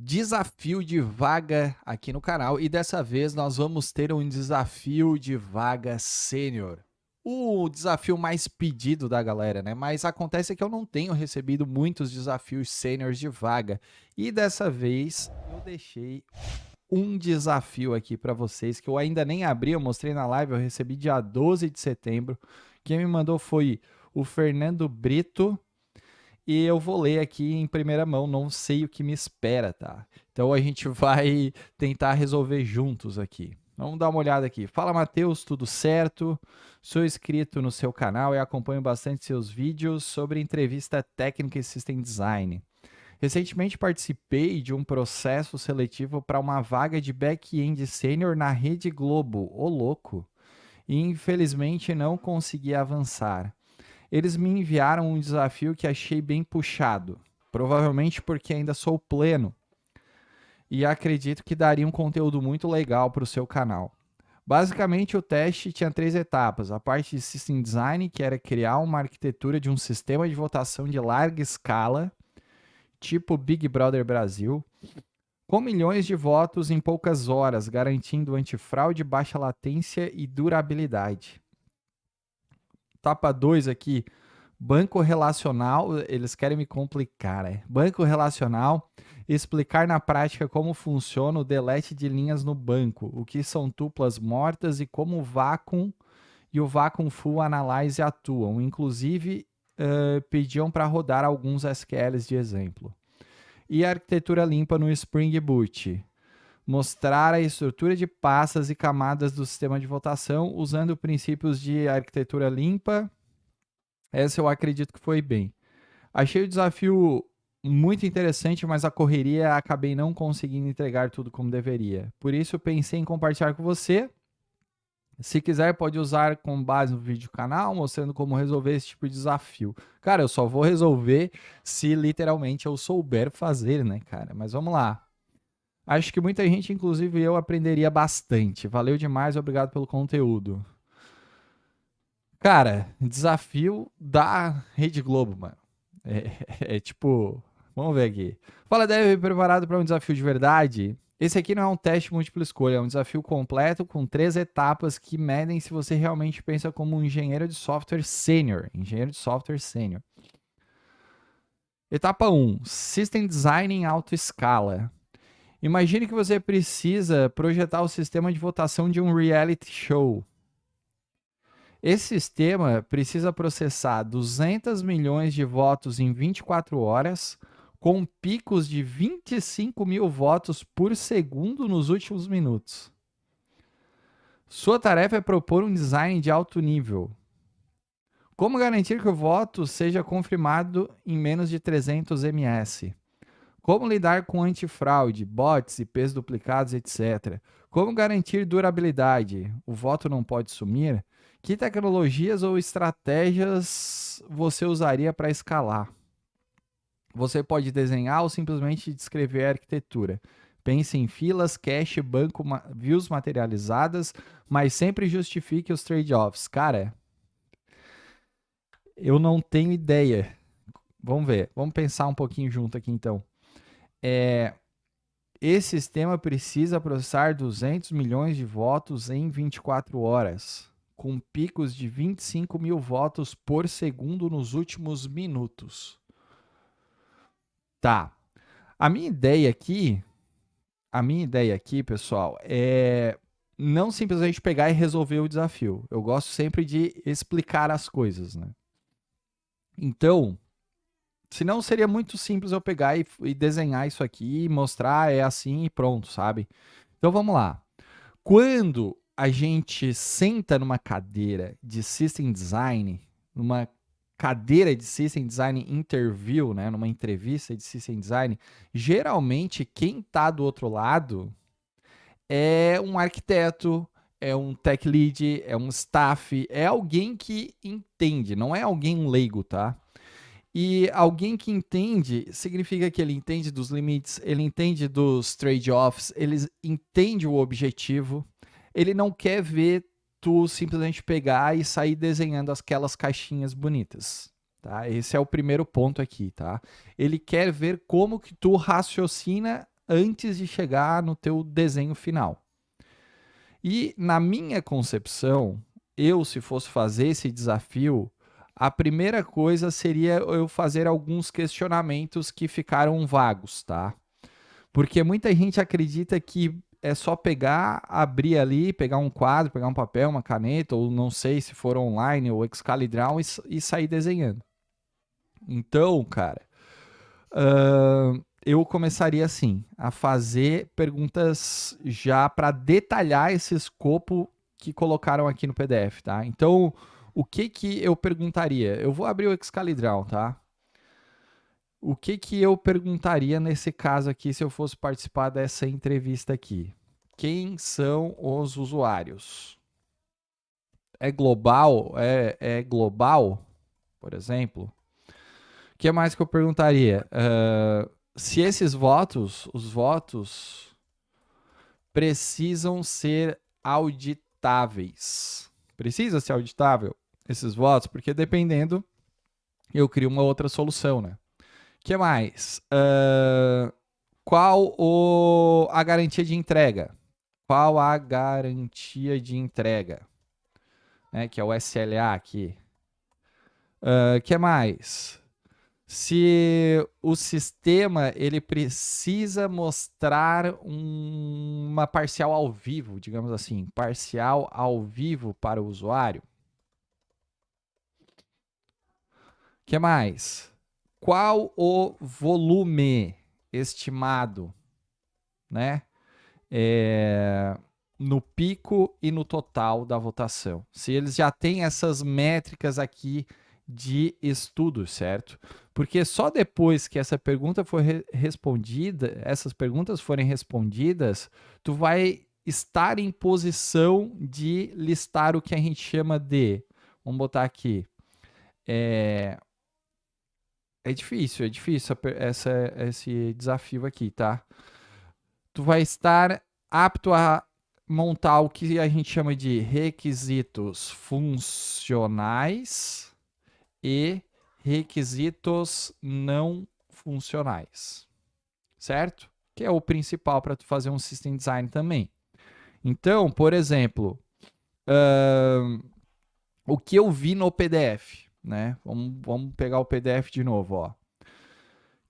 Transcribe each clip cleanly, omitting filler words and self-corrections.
Desafio de vaga aqui no canal e dessa vez nós vamos ter um desafio de vaga sênior. O desafio mais pedido da galera, né? Mas acontece que eu não tenho recebido muitos desafios sêniors de vaga e dessa vez eu deixei um desafio aqui para vocês que eu ainda nem abri, eu mostrei na live, eu recebi dia 12 de setembro. Quem me mandou foi o Fernando Brito. E eu vou ler aqui em primeira mão, não sei o que me espera, tá? Então a gente vai tentar resolver juntos aqui. Vamos dar uma olhada aqui. Fala, Matheus, tudo certo? Sou inscrito no seu canal e acompanho bastante seus vídeos sobre entrevista técnica e system design. Recentemente participei de um processo seletivo para uma vaga de back-end sênior na Rede Globo, ô louco, e infelizmente não consegui avançar. Eles me enviaram um desafio que achei bem puxado, provavelmente porque ainda sou pleno e acredito que daria um conteúdo muito legal para o seu canal. Basicamente, o teste tinha 3 etapas. A parte de System Design, que era criar uma arquitetura de um sistema de votação de larga escala, tipo Big Brother Brasil, com milhões de votos em poucas horas, garantindo antifraude, baixa latência e durabilidade. Etapa 2 aqui, banco relacional, eles querem me complicar, né? Banco relacional, explicar na prática como funciona o delete de linhas no banco, o que são tuplas mortas e como o Vacuum e o Vacuum Full Analyze atuam. Inclusive, pediam para rodar alguns SQLs de exemplo. E a arquitetura limpa no Spring Boot. Mostrar a estrutura de pastas e camadas do sistema de votação usando princípios de arquitetura limpa. Essa eu acredito que foi bem. Achei o desafio muito interessante, mas a correria acabei não conseguindo entregar tudo como deveria. Por isso, pensei em compartilhar com você. Se quiser, pode usar com base no vídeo do canal, mostrando como resolver esse tipo de desafio. Cara, eu só vou resolver se literalmente eu souber fazer, né, cara? Mas vamos lá. Acho que muita gente, inclusive eu, aprenderia bastante. Valeu demais, obrigado pelo conteúdo. Cara, desafio da Rede Globo, mano. É tipo, vamos ver aqui. Fala, Dev, preparado para um desafio de verdade? Esse aqui não é um teste múltipla escolha, é um desafio completo com 3 etapas que medem se você realmente pensa como um engenheiro de software sênior. Engenheiro de software sênior. Etapa 1, System Design em alta escala. Imagine que você precisa projetar o sistema de votação de um reality show. Esse sistema precisa processar 200 milhões de votos em 24 horas, com picos de 25 mil votos por segundo nos últimos minutos. Sua tarefa é propor um design de alto nível. Como garantir que o voto seja confirmado em menos de 300 ms? Como lidar com antifraude, bots, IPs duplicados, etc. Como garantir durabilidade? O voto não pode sumir? Que tecnologias ou estratégias você usaria para escalar? Você pode desenhar ou simplesmente descrever a arquitetura. Pense em filas, cache, banco, views materializadas, mas sempre justifique os trade-offs. Cara, eu não tenho ideia. Vamos ver, vamos pensar um pouquinho junto aqui então. Esse sistema precisa processar 200 milhões de votos em 24 horas, com picos de 25 mil votos por segundo nos últimos minutos. Tá. A minha ideia aqui, pessoal, é não simplesmente pegar e resolver o desafio. Eu gosto sempre de explicar as coisas, né? Então, senão seria muito simples eu pegar e desenhar isso aqui, mostrar, é assim e pronto, sabe? Então vamos lá. Quando a gente senta numa cadeira de System Design, numa cadeira de System Design interview, né, numa entrevista de System Design, geralmente quem está do outro lado é um arquiteto, é um tech lead, é um staff, é alguém que entende, não é alguém leigo, tá? E alguém que entende, significa que ele entende dos limites, ele entende dos trade-offs, ele entende o objetivo, ele não quer ver tu simplesmente pegar e sair desenhando aquelas caixinhas bonitas, tá? Esse é o primeiro ponto aqui, tá? Ele quer ver como que tu raciocina antes de chegar no teu desenho final. E na minha concepção, eu, se fosse fazer esse desafio, a primeira coisa seria eu fazer alguns questionamentos que ficaram vagos, tá? Porque muita gente acredita que é só pegar, abrir ali, pegar um quadro, pegar um papel, uma caneta, ou não sei se for online ou Excalibur e sair desenhando. Então, cara, eu começaria assim, a fazer perguntas já para detalhar esse escopo que colocaram aqui no PDF, tá? Então, o que que eu perguntaria? Eu vou abrir o Excalibur, tá? O que que eu perguntaria nesse caso aqui se eu fosse participar dessa entrevista aqui? Quem são os usuários? É global? É global, por exemplo? O que mais que eu perguntaria? Se esses votos, os votos, precisam ser auditáveis. Precisa ser auditável esses votos? Porque dependendo, eu crio uma outra solução, né? O que mais? Qual a garantia de entrega? Qual a garantia de entrega? Né, que é o SLA aqui. Que mais? Se o sistema ele precisa mostrar uma parcial ao vivo, digamos assim, parcial ao vivo para o usuário. Que mais? Qual o volume estimado, né? No pico e no total da votação. Se eles já têm essas métricas aqui de estudo, certo? Porque só depois que essa pergunta for respondida, essas perguntas forem respondidas, tu vai estar em posição de listar o que a gente chama de, vamos botar aqui, é difícil esse desafio aqui, tá? Tu vai estar apto a montar o que a gente chama de requisitos funcionais e requisitos não funcionais, certo? Que é o principal para tu fazer um system design também. Então, por exemplo, o que eu vi no PDF, né? Vamos pegar o PDF de novo, ó.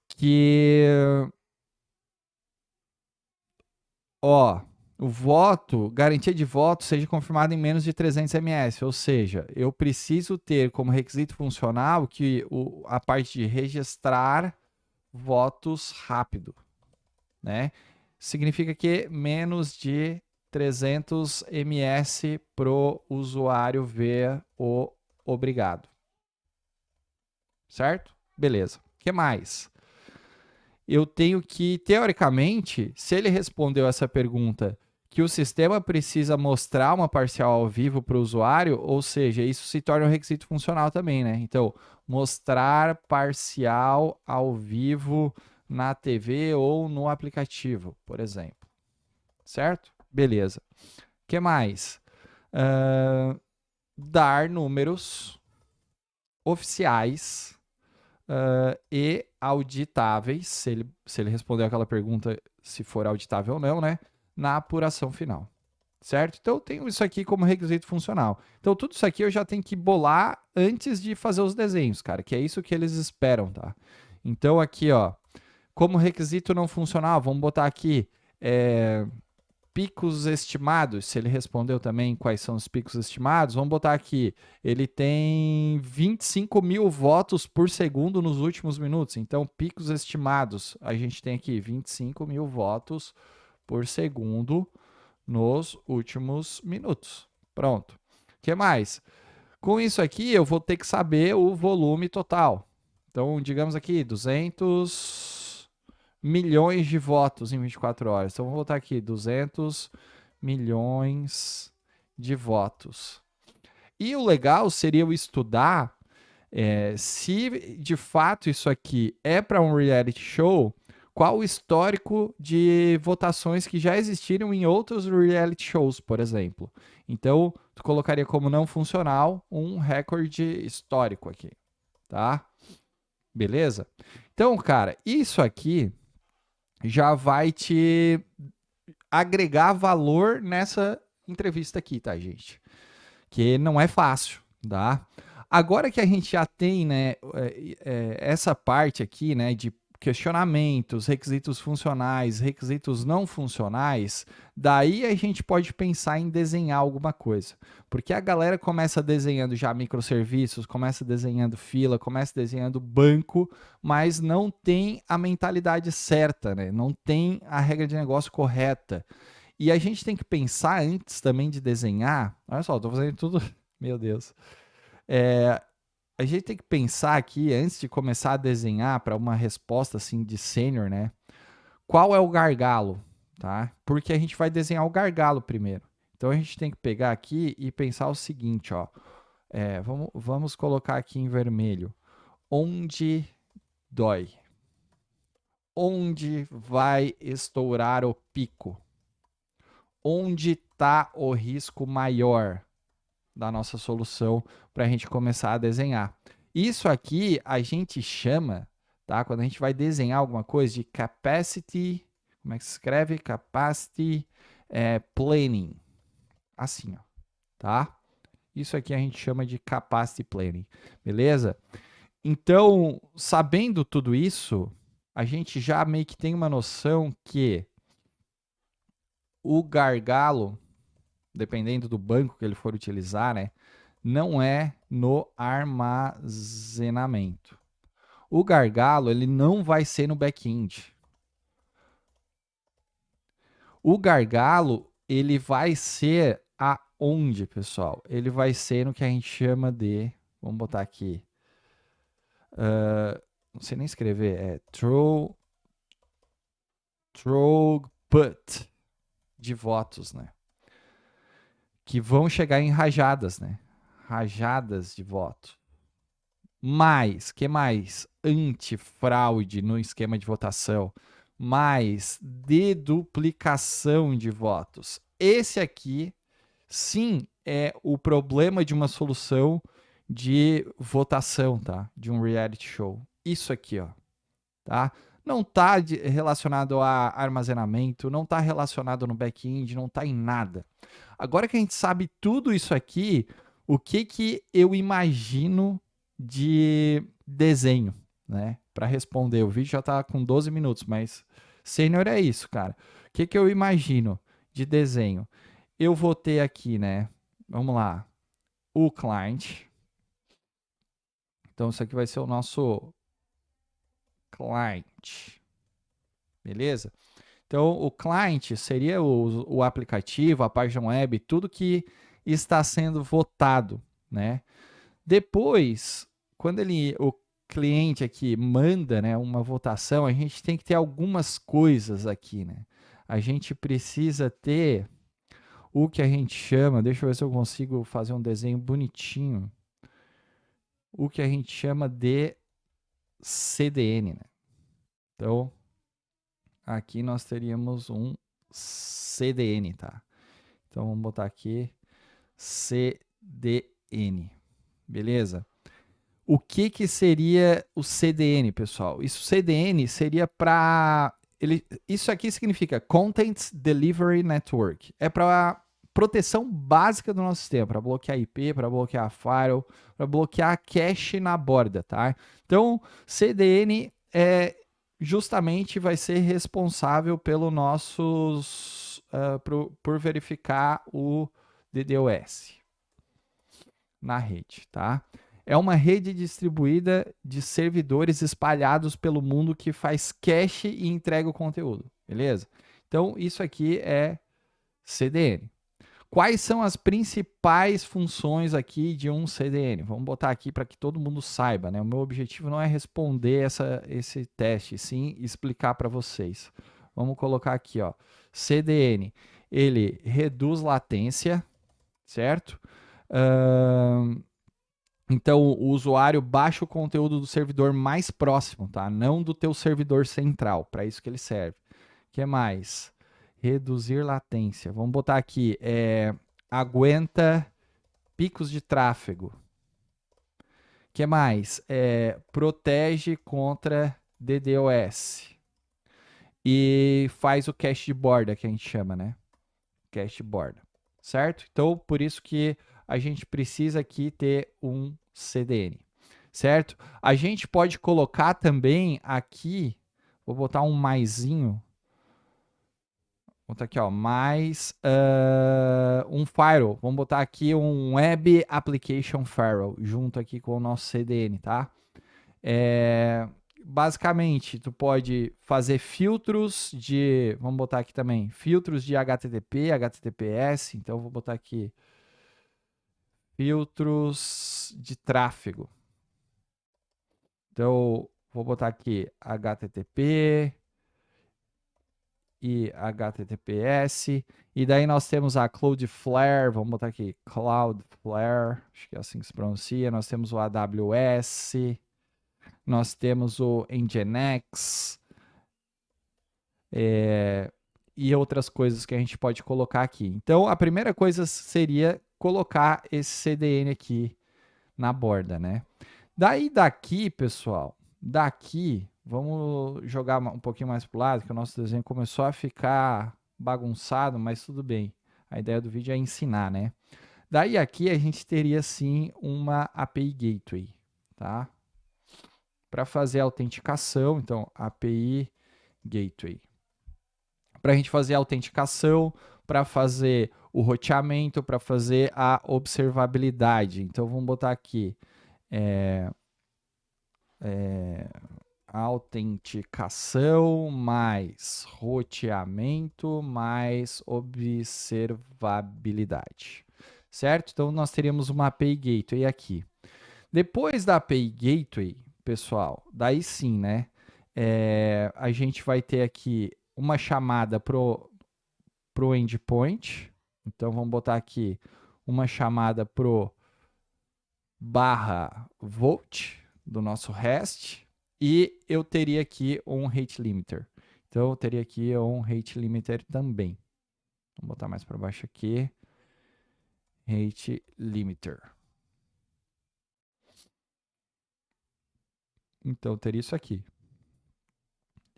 Que, ó, o voto, garantia de voto seja confirmada em menos de 300 ms, ou seja, eu preciso ter como requisito funcional que a parte de registrar votos rápido, né? Significa que menos de 300 ms pro usuário ver o obrigado. Certo? Beleza. O que mais? Eu tenho que, teoricamente, se ele respondeu essa pergunta, que o sistema precisa mostrar uma parcial ao vivo para o usuário, ou seja, isso se torna um requisito funcional também, né? Então, mostrar parcial ao vivo na TV ou no aplicativo, por exemplo. Certo? Beleza. O que mais? Dar números oficiais e auditáveis, se ele responder aquela pergunta, se for auditável ou não, né? Na apuração final. Certo? Então eu tenho isso aqui como requisito funcional. Então tudo isso aqui eu já tenho que bolar antes de fazer os desenhos, cara, que é isso que eles esperam, tá? Então aqui, ó, como requisito não funcional, vamos botar aqui picos estimados, se ele respondeu também quais são os picos estimados, vamos botar aqui, ele tem 25 mil votos por segundo nos últimos minutos, então picos estimados, a gente tem aqui 25 mil votos por segundo nos últimos minutos. Pronto. O que mais? Com isso aqui, eu vou ter que saber o volume total. Então, digamos aqui, 200 milhões de votos em 24 horas. Então, vamos botar aqui, 200 milhões de votos. E o legal seria eu estudar se de fato isso aqui é para um reality show, qual o histórico de votações que já existiram em outros reality shows, por exemplo. Então, tu colocaria como não funcional um recorde histórico aqui, tá? Beleza? Então, cara, isso aqui já vai te agregar valor nessa entrevista aqui, tá, gente? Que não é fácil, tá? Agora que a gente já tem, né, essa parte aqui, né, de questionamentos, requisitos funcionais, requisitos não funcionais, daí a gente pode pensar em desenhar alguma coisa. Porque a galera começa desenhando já microserviços, começa desenhando fila, começa desenhando banco, mas não tem a mentalidade certa, né? Não tem a regra de negócio correta. E a gente tem que pensar antes também de desenhar. Olha só, estou fazendo tudo. Meu Deus. A gente tem que pensar aqui, antes de começar a desenhar para uma resposta assim de sênior, né? Qual é o gargalo, tá? Porque a gente vai desenhar o gargalo primeiro. Então a gente tem que pegar aqui e pensar o seguinte, ó. Vamos colocar aqui em vermelho. Onde dói? Onde vai estourar o pico? Onde está o risco maior da nossa solução para a gente começar a desenhar? Isso aqui a gente chama, tá? Quando a gente vai desenhar alguma coisa de capacity, como é que se escreve? Capacity planning. Assim, ó, tá? Isso aqui a gente chama de capacity planning, beleza? Então, sabendo tudo isso, a gente já meio que tem uma noção que o gargalo, dependendo do banco que ele for utilizar, né, não é no armazenamento. O gargalo, ele não vai ser no back-end. O gargalo, ele vai ser aonde, pessoal? Ele vai ser no que a gente chama de, vamos botar aqui, não sei nem escrever, throughput de votos, né? Que vão chegar em rajadas, né? Rajadas de voto. Mais, que mais? Antifraude no esquema de votação. Mais deduplicação de votos. Esse aqui, sim, é o problema de uma solução de votação, tá? De um reality show. Isso aqui, ó, tá? Não está relacionado a armazenamento, não está relacionado no back-end, não está em nada. Agora que a gente sabe tudo isso aqui, o que que eu imagino de desenho, né? Para responder, o vídeo já está com 12 minutos, mas sênior é isso, cara. O que que eu imagino de desenho? Eu vou ter aqui, né? Vamos lá, o client. Então isso aqui vai ser o nosso client, beleza? Então, o client seria o aplicativo, a página web, tudo que está sendo votado, né? Depois, quando o cliente aqui manda, né, uma votação, a gente tem que ter algumas coisas aqui, né? A gente precisa ter o que a gente chama, deixa eu ver se eu consigo fazer um desenho bonitinho, o que a gente chama de CDN, né? Então, aqui nós teríamos um CDN, tá? Então vamos botar aqui CDN, beleza? O que que seria o CDN, pessoal? Isso CDN seria para isso aqui significa Content Delivery Network. É para proteção básica do nosso sistema, para bloquear IP, para bloquear firewall, para bloquear cache na borda, tá? Então, CDN justamente vai ser responsável pelo nossos por verificar o DDoS na rede, tá? É uma rede distribuída de servidores espalhados pelo mundo que faz cache e entrega o conteúdo, beleza? Então, isso aqui é CDN. Quais são as principais funções aqui de um CDN? Vamos botar aqui para que todo mundo saiba, né? O meu objetivo não é responder esse teste, sim explicar para vocês. Vamos colocar aqui, ó. CDN, ele reduz latência, certo? Então, o usuário baixa o conteúdo do servidor mais próximo, tá? Não do teu servidor central, para isso que ele serve. O que mais? Reduzir latência. Vamos botar aqui, aguenta picos de tráfego. O que mais? Protege contra DDoS. e faz o cache de borda, que a gente chama, né? Cache de borda, certo? Então, por isso que a gente precisa aqui ter um CDN, certo? A gente pode colocar também aqui, vou botar um maisinho, vou botar aqui, ó, mais um firewall. Vamos botar aqui um Web Application Firewall junto aqui com o nosso CDN, tá? Basicamente, tu pode fazer filtros de, vamos botar aqui também, filtros de HTTP, HTTPS. Então, vou botar aqui filtros de tráfego. Então, vou botar aqui HTTP e HTTPS. E daí nós temos a Cloudflare, vamos botar aqui Cloudflare, acho que é assim que se pronuncia. Nós temos o AWS, nós temos o Nginx, e outras coisas que a gente pode colocar aqui. Então, a primeira coisa seria colocar esse CDN aqui na borda, né? Daí daqui, pessoal, daqui, vamos jogar um pouquinho mais pro lado, que o nosso desenho começou a ficar bagunçado, mas tudo bem. A ideia do vídeo é ensinar, né? Daí aqui a gente teria sim uma API Gateway, tá? Para fazer a autenticação, então API Gateway. Para a gente fazer a autenticação, para fazer o roteamento, para fazer a observabilidade. Então vamos botar aqui autenticação mais roteamento mais observabilidade, certo? Então nós teríamos uma API Gateway aqui. Depois da API Gateway, pessoal, daí sim, né? A gente vai ter aqui uma chamada pro endpoint. Então vamos botar aqui uma chamada pro /volt do nosso REST e eu teria aqui um rate limiter. Então eu teria aqui um rate limiter também. Vou botar mais para baixo aqui. Rate limiter. Então eu teria isso aqui.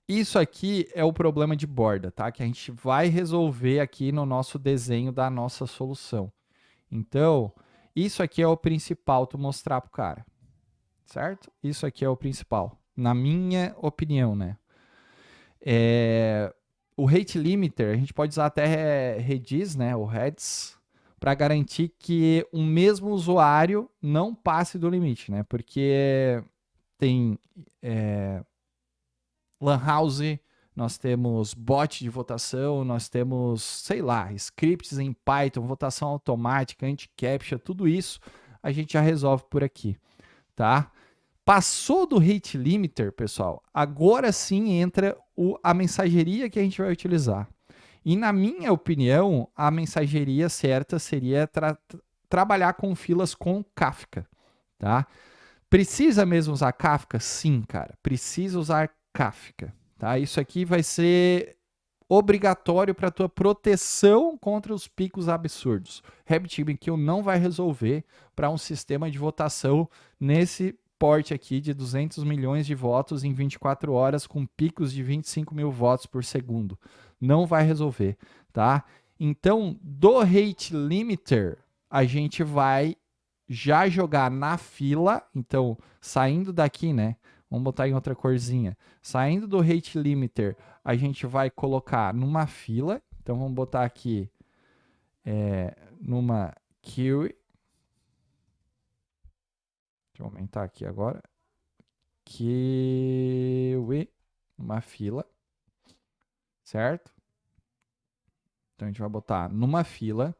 Isso aqui é o problema de borda, tá? Que a gente vai resolver aqui no nosso desenho da nossa solução. Então, isso aqui é o principal tu mostrar pro cara, certo? Isso aqui é o principal, na minha opinião, né? O rate limiter, a gente pode usar até Redis, né? O Redis, para garantir que o mesmo usuário não passe do limite, né? Porque tem Lan House, nós temos bot de votação, nós temos, sei lá, scripts em Python, votação automática, anti-captcha, tudo isso a gente já resolve por aqui, tá? Passou do rate limiter, pessoal, agora sim entra a mensageria que a gente vai utilizar. E na minha opinião, a mensageria certa seria trabalhar com filas com Kafka, tá? Precisa mesmo usar Kafka? Sim, cara. Precisa usar Kafka. Tá? Isso aqui vai ser obrigatório para a tua proteção contra os picos absurdos. RabbitMQ não vai resolver para um sistema de votação nesse porte aqui de 200 milhões de votos em 24 horas com picos de 25 mil votos por segundo. Não vai resolver, tá? Então, do rate limiter, a gente vai já jogar na fila, então, saindo daqui, né? Vamos botar em outra corzinha. Saindo do rate limiter, a gente vai colocar numa fila. Então, vamos botar aqui numa queue. Deixa eu aumentar aqui agora. Queue, uma fila, certo? Então, a gente vai botar numa fila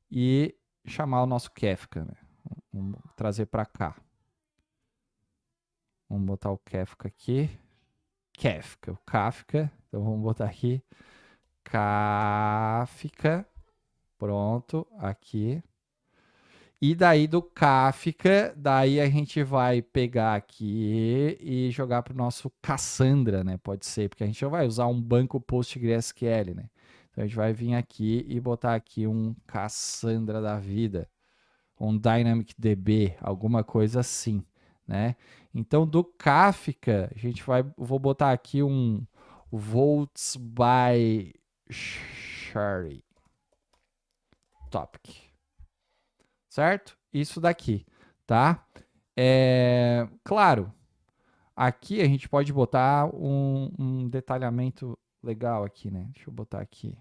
e chamar o nosso Kafka, né? Vamos trazer para cá. Vamos botar o Kafka aqui. Kafka, o Kafka. Então vamos botar aqui Kafka. Pronto, aqui. E daí do Kafka, daí a gente vai pegar aqui e jogar para o nosso Cassandra, né? Pode ser, porque a gente vai usar um banco PostgreSQL, né? Então a gente vai vir aqui e botar aqui um Cassandra da vida, um DynamicDB, alguma coisa assim, né? Então do Kafka, a gente vai, vou botar aqui um Volts by Share Topic. Certo? Isso daqui, tá? Claro, aqui a gente pode botar um detalhamento legal aqui, né? Deixa eu botar aqui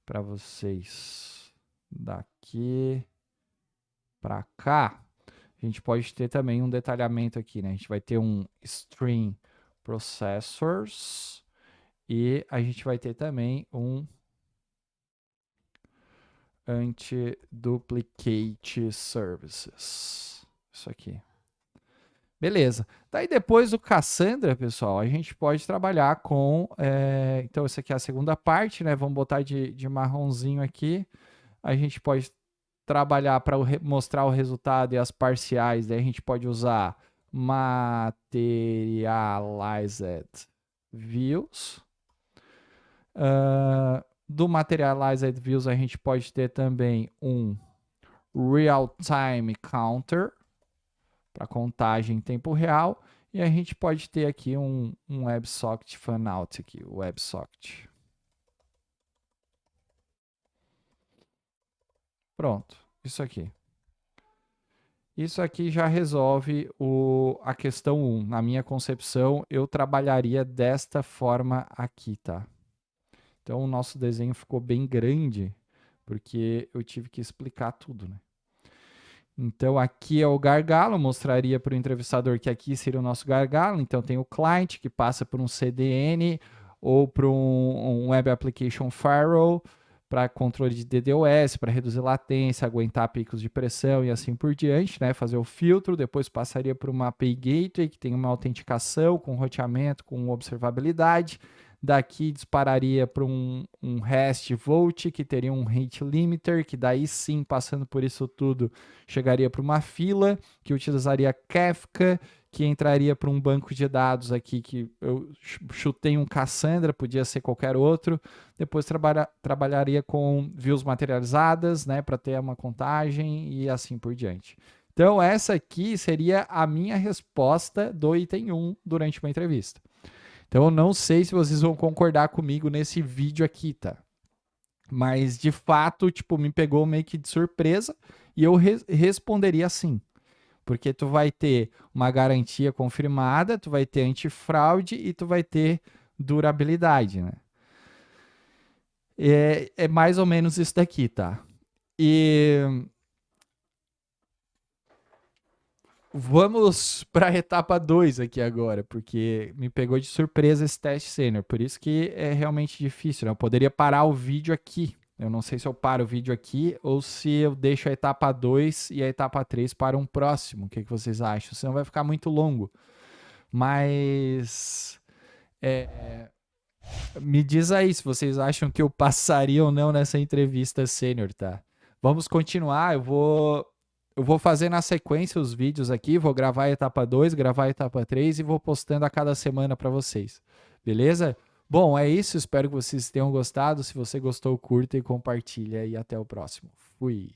para vocês. Daqui para cá, a gente pode ter também um detalhamento aqui, né? A gente vai ter um string processors e a gente vai ter também um anti-duplicate services. Isso aqui. Beleza. Daí depois do Cassandra, pessoal, a gente pode trabalhar com... então, essa aqui é a segunda parte, né? Vamos botar de marronzinho aqui. A gente pode trabalhar para mostrar o resultado e as parciais. Daí a gente pode usar Materialized Views. Do Materialized Views, a gente pode ter também um Real-Time Counter, para contagem em tempo real, e a gente pode ter aqui um WebSocket Fanout aqui, o WebSocket. Pronto, isso aqui. Isso aqui já resolve a questão 1. Na minha concepção, eu trabalharia desta forma aqui, tá? Então, o nosso desenho ficou bem grande, porque eu tive que explicar tudo, né? Então, aqui é o gargalo, mostraria para o entrevistador que aqui seria o nosso gargalo. Então, tem o client, que passa por um CDN ou por um Web Application Firewall para controle de DDoS, para reduzir latência, aguentar picos de pressão e assim por diante, né? Fazer o filtro, depois passaria por uma API Gateway, que tem uma autenticação com roteamento, com observabilidade. Daqui dispararia para um REST Volt, que teria um rate limiter, que daí sim, passando por isso tudo, chegaria para uma fila, que utilizaria Kafka, que entraria para um banco de dados aqui, que eu chutei um Cassandra, podia ser qualquer outro. Depois trabalharia com views materializadas, né, para ter uma contagem e assim por diante. Então, essa aqui seria a minha resposta do item 1 durante uma entrevista. Então, eu não sei se vocês vão concordar comigo nesse vídeo aqui, tá? Mas, de fato, tipo, me pegou meio que de surpresa e eu responderia sim. Porque tu vai ter uma garantia confirmada, tu vai ter antifraude e tu vai ter durabilidade, né? É mais ou menos isso daqui, tá? E vamos para a etapa 2 aqui agora, porque me pegou de surpresa esse teste sênior, por isso que é realmente difícil, né? Eu poderia parar o vídeo aqui, eu não sei se eu paro o vídeo aqui ou se eu deixo a etapa 2 e a etapa 3 para um próximo, o que vocês acham? Senão vai ficar muito longo, mas me diz aí se vocês acham que eu passaria ou não nessa entrevista sênior, tá? Vamos continuar, eu vou fazer na sequência os vídeos aqui, vou gravar a etapa 2, gravar a etapa 3 e vou postando a cada semana para vocês. Beleza? Bom, é isso, espero que vocês tenham gostado. Se você gostou, curta e compartilha e até o próximo. Fui!